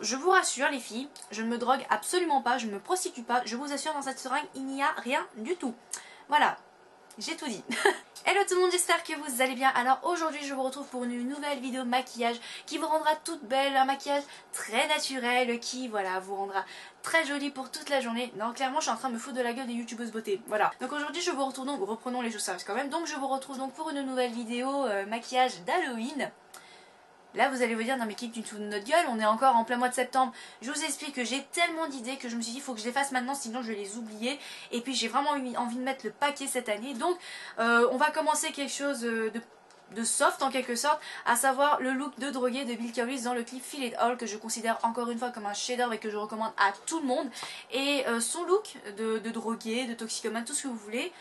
je vous rassure les filles, je ne me drogue absolument pas, je ne me prostitue pas, je vous assure dans cette seringue il n'y a rien du tout. Voilà, j'ai tout dit. Hello tout le monde, j'espère que vous allez bien. Alors aujourd'hui je vous retrouve pour une nouvelle vidéo maquillage qui vous rendra toute belle, un maquillage très naturel qui voilà vous rendra très jolie pour toute la journée. Non, clairement je suis en train de me foutre de la gueule des youtubeuses beauté. Voilà, donc aujourd'hui je vous retrouve donc, reprenons les choses sérieuses quand même, donc je vous retrouve donc pour une nouvelle vidéo maquillage d'Halloween. Là vous allez vous dire non mais qui tu te fous de notre gueule, on est encore en plein mois de septembre. Je vous explique que j'ai tellement d'idées que je me suis dit il faut que je les fasse maintenant sinon je vais les oublier. Et puis j'ai vraiment envie de mettre le paquet cette année. Donc on va commencer quelque chose de soft en quelque sorte, à savoir le look de drogué de Bill Kaulitz dans le clip Feel It All, que je considère encore une fois comme un chef-d'œuvre et que je recommande à tout le monde. Et son look de drogué, de toxicomane, tout ce que vous voulez,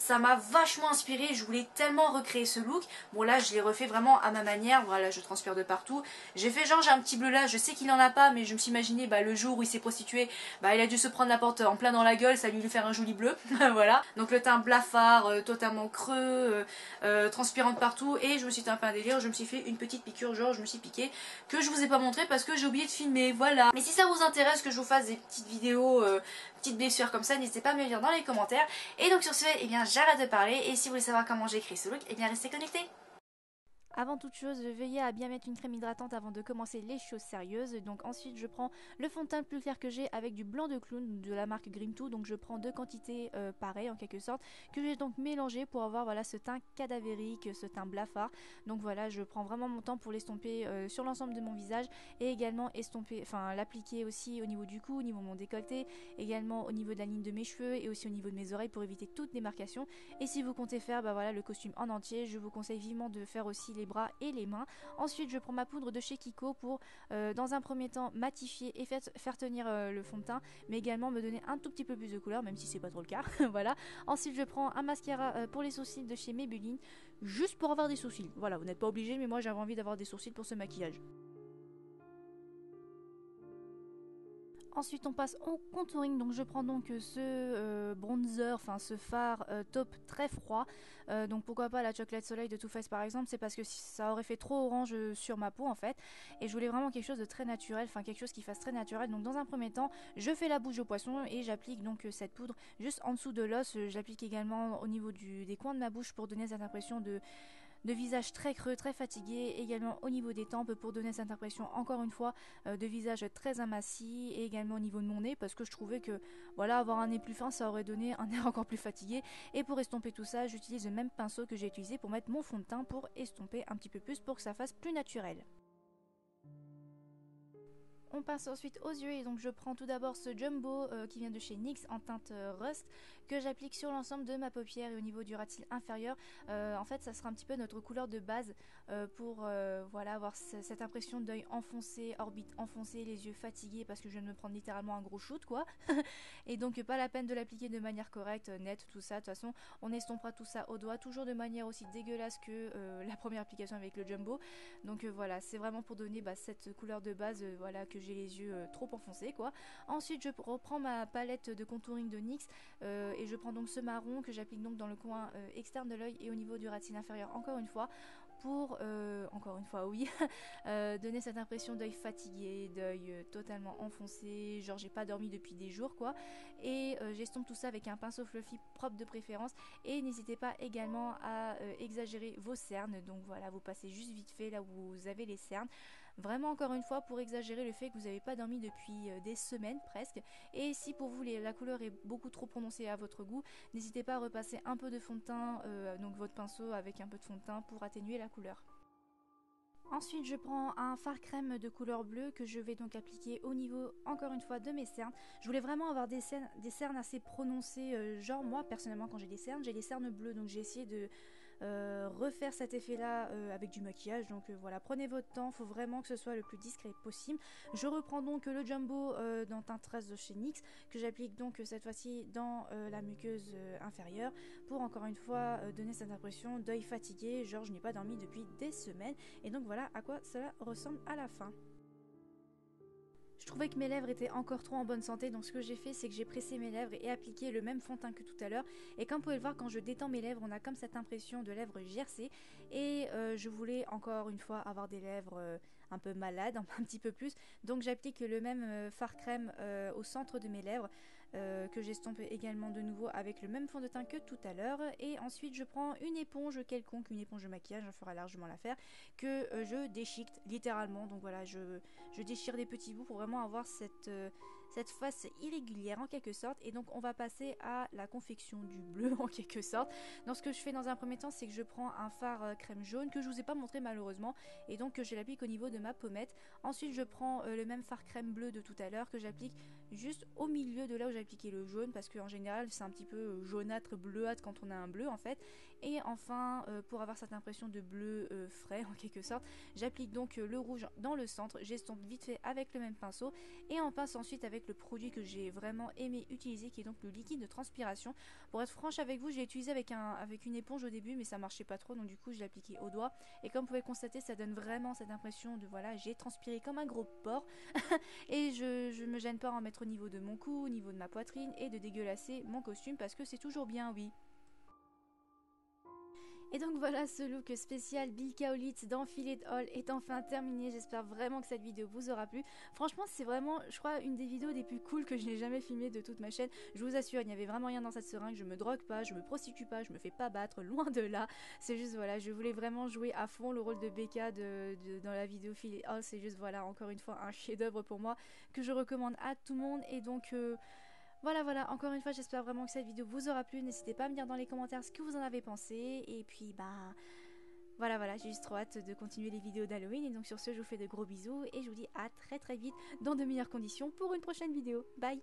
ça m'a vachement inspiré, je voulais tellement recréer ce look. Bon là je l'ai refait vraiment à ma manière, voilà je transpire de partout. J'ai fait genre j'ai un petit bleu là, je sais qu'il en a pas mais je me suis imaginé le jour où il s'est prostitué, il a dû se prendre la porte en plein dans la gueule, ça a dû lui faire un joli bleu. Voilà, donc le teint blafard, totalement creux, transpirant de partout, et je me suis fait un peu un délire, je me suis fait une petite piqûre, genre je me suis piqué, que je vous ai pas montré parce que j'ai oublié de filmer, voilà. Mais si ça vous intéresse que je vous fasse des petites vidéos, petites blessures comme ça, n'hésitez pas à me le dire dans les commentaires. Et donc sur ce, eh bien j'arrête de parler, et si vous voulez savoir comment j'ai créé ce look, eh bien restez connectés. Avant toute chose, veillez à bien mettre une crème hydratante avant de commencer les choses sérieuses. Donc ensuite je prends le fond de teint le plus clair que j'ai avec du blanc de clown de la marque Grim2. Donc je prends deux quantités pareilles en quelque sorte, que j'ai donc mélangé pour avoir voilà ce teint cadavérique, ce teint blafard. Donc voilà, je prends vraiment mon temps pour l'estomper sur l'ensemble de mon visage, et également estomper, enfin l'appliquer aussi au niveau du cou, au niveau de mon décolleté, également au niveau de la ligne de mes cheveux et aussi au niveau de mes oreilles pour éviter toute démarcation. Et si vous comptez faire voilà, le costume en entier, je vous conseille vivement de faire aussi les bras et les mains. Ensuite je prends ma poudre de chez Kiko pour dans un premier temps matifier et faire tenir le fond de teint, mais également me donner un tout petit peu plus de couleur, même si c'est pas trop le cas. Voilà. Ensuite je prends un mascara pour les sourcils de chez Maybelline, juste pour avoir des sourcils. Voilà, vous n'êtes pas obligé, mais moi j'avais envie d'avoir des sourcils pour ce maquillage. Ensuite on passe au contouring, donc je prends donc ce bronzer, enfin ce fard taupe très froid, donc pourquoi pas la Chocolate Soleil de Too Faced par exemple, c'est parce que ça aurait fait trop orange sur ma peau en fait, et je voulais vraiment quelque chose de très naturel, enfin quelque chose qui fasse très naturel. Donc dans un premier temps je fais la bouche au poisson et j'applique donc cette poudre juste en dessous de l'os, j'applique également au niveau des coins de ma bouche pour donner cette impression de visage très creux, très fatigué, également au niveau des tempes pour donner cette impression encore une fois de visage très aminci, et également au niveau de mon nez parce que je trouvais que voilà, avoir un nez plus fin ça aurait donné un nez encore plus fatigué. Et pour estomper tout ça j'utilise le même pinceau que j'ai utilisé pour mettre mon fond de teint pour estomper un petit peu plus pour que ça fasse plus naturel. On passe ensuite aux yeux, et donc je prends tout d'abord ce jumbo qui vient de chez NYX en teinte rust, que j'applique sur l'ensemble de ma paupière et au niveau du ras de cils inférieur. En fait ça sera un petit peu notre couleur de base pour voilà, avoir cette impression d'œil enfoncé, orbite enfoncée, les yeux fatigués parce que je viens de me prendre littéralement un gros shoot quoi. Et donc pas la peine de l'appliquer de manière correcte, nette, tout ça. De toute façon on estompera tout ça au doigt, toujours de manière aussi dégueulasse que la première application avec le jumbo. Donc voilà, c'est vraiment pour donner cette couleur de base, voilà, que j'ai les yeux trop enfoncés quoi. Ensuite je reprends ma palette de contouring de NYX et je prends donc ce marron que j'applique donc dans le coin externe de l'œil et au niveau du ras de cils inférieur encore une fois, pour, encore une fois oui, donner cette impression d'œil fatigué, d'œil totalement enfoncé, genre j'ai pas dormi depuis des jours quoi. Et j'estompe tout ça avec un pinceau fluffy propre de préférence, et n'hésitez pas également à exagérer vos cernes. Donc voilà, vous passez juste vite fait là où vous avez les cernes, vraiment encore une fois pour exagérer le fait que vous n'avez pas dormi depuis des semaines presque. Et si pour vous la couleur est beaucoup trop prononcée à votre goût, n'hésitez pas à repasser un peu de fond de teint, donc votre pinceau avec un peu de fond de teint pour atténuer la couleur. Ensuite je prends un fard crème de couleur bleue que je vais donc appliquer au niveau encore une fois de mes cernes. Je voulais vraiment avoir des cernes assez prononcées, genre moi personnellement quand j'ai des cernes bleues, donc j'ai essayé de refaire cet effet là avec du maquillage. Donc voilà, prenez votre temps, faut vraiment que ce soit le plus discret possible. Je reprends donc le jumbo dans teinte rose de chez NYX, que j'applique donc cette fois-ci dans la muqueuse inférieure, pour encore une fois donner cette impression d'œil fatigué, genre je n'ai pas dormi depuis des semaines. Et donc voilà à quoi cela ressemble à la fin. Je trouvais que mes lèvres étaient encore trop en bonne santé, donc ce que j'ai fait c'est que j'ai pressé mes lèvres et appliqué le même fond de teint que tout à l'heure. Et comme vous pouvez le voir, quand je détends mes lèvres on a comme cette impression de lèvres gercées, et je voulais encore une fois avoir des lèvres un peu malade, un petit peu plus. Donc j'applique le même fard crème au centre de mes lèvres que j'estompe également de nouveau avec le même fond de teint que tout à l'heure. Et ensuite je prends une éponge quelconque, une éponge de maquillage, on fera largement l'affaire, que je déchiquete littéralement. Donc voilà, je déchire des petits bouts pour vraiment avoir cette face irrégulière en quelque sorte. Et donc on va passer à la confection du bleu en quelque sorte. Donc ce que je fais dans un premier temps, c'est que je prends un fard crème jaune que je vous ai pas montré malheureusement, et donc que je l'applique au niveau de ma pommette. Ensuite je prends le même fard crème bleu de tout à l'heure que j'applique juste au milieu de là où j'ai appliqué le jaune, parce qu'en général c'est un petit peu jaunâtre, bleuâtre quand on a un bleu en fait. Et enfin pour avoir cette impression de bleu frais en quelque sorte, j'applique donc le rouge dans le centre, j'estompe vite fait avec le même pinceau et on passe ensuite avec le produit que j'ai vraiment aimé utiliser, qui est donc le liquide de transpiration. Pour être franche avec vous, j'ai utilisé avec une éponge au début, mais ça marchait pas trop, donc du coup je l'ai appliqué au doigt. Et comme vous pouvez constater, ça donne vraiment cette impression de voilà, j'ai transpiré comme un gros porc. Et je me gêne pas à en mettre au niveau de mon cou, au niveau de ma poitrine, et de dégueulasser mon costume parce que c'est toujours bien, oui. Et donc voilà, ce look spécial Bill Kaulitz dans Filet Haul est enfin terminé. J'espère vraiment que cette vidéo vous aura plu. Franchement, c'est vraiment, je crois, une des vidéos les plus cool que je n'ai jamais filmées de toute ma chaîne. Je vous assure, il n'y avait vraiment rien dans cette seringue. Je me drogue pas, je me prostitue pas, je me fais pas battre, loin de là. C'est juste, voilà, je voulais vraiment jouer à fond le rôle de Becca dans la vidéo Filet Haul. C'est juste, voilà, encore une fois, un chef-d'œuvre pour moi que je recommande à tout le monde. Et donc... voilà, encore une fois, j'espère vraiment que cette vidéo vous aura plu. N'hésitez pas à me dire dans les commentaires ce que vous en avez pensé. Et puis, voilà, j'ai juste trop hâte de continuer les vidéos d'Halloween. Et donc sur ce, je vous fais de gros bisous et je vous dis à très très vite dans de meilleures conditions pour une prochaine vidéo. Bye!